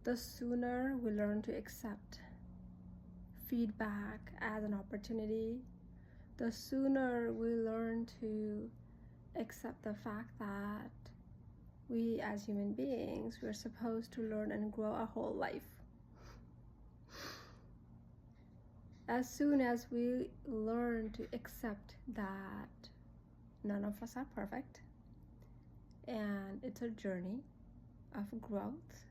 the sooner we learn to accept feedback as an opportunity, the sooner we learn to accept the fact that we as human beings, we're supposed to learn and grow our whole life. As soon as we learn to accept that none of us are perfect and it's a journey of growth,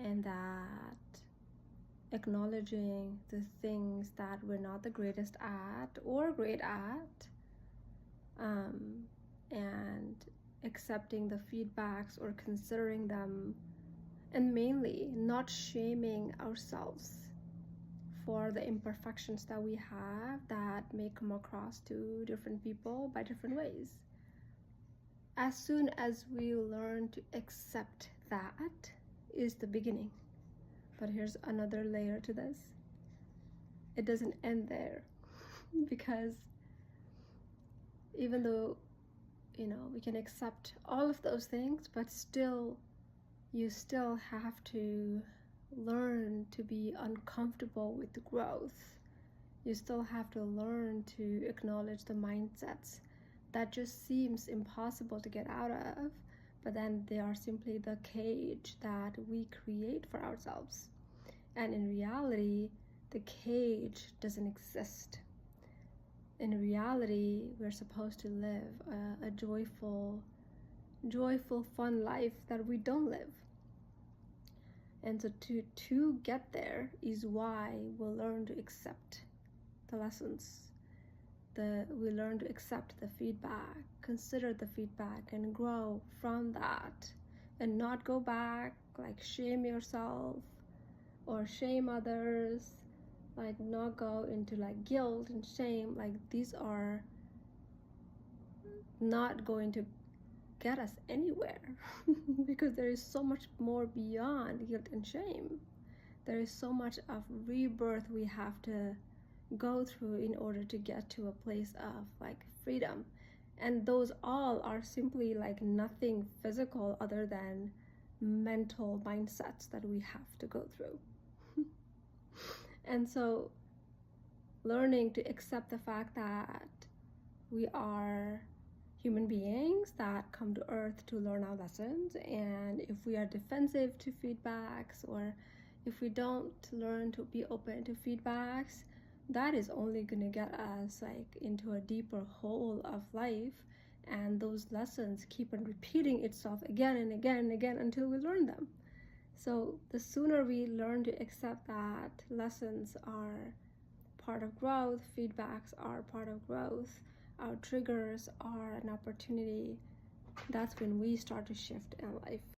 and that acknowledging the things that we're not the greatest at or great at, and accepting the feedbacks or considering them, and mainly not shaming ourselves for the imperfections that we have that may come across to different people by different ways. As soon as we learn to accept that is the beginning. But here's another layer to this. It doesn't end there, because even though, we can accept all of those things, but still, you still have to learn to be uncomfortable with the growth. You still have to learn to acknowledge the mindsets that just seems impossible to get out of, but then they are simply the cage that we create for ourselves. And in reality, the cage doesn't exist. In reality, we're supposed to live a joyful, fun life that we don't live. And so to get there is why we'll learn to accept the lessons. We learn to accept the feedback, consider the feedback, and grow from that, and not go back, like shame yourself or shame others, like not go into like guilt and shame. Like these are not going to get us anywhere because there is so much more beyond guilt and shame. There is so much of rebirth we have to go through in order to get to a place of like freedom, and those all are simply like nothing physical other than mental mindsets that we have to go through. And so learning to accept the fact that we are human beings that come to earth to learn our lessons, and if we are defensive to feedbacks, or if we don't learn to be open to feedbacks, that is only going to get us like into a deeper hole of life, and those lessons keep on repeating itself again and again and again until we learn them. So the sooner we learn to accept that lessons are part of growth, feedbacks are part of growth, our triggers are an opportunity, that's when we start to shift in life.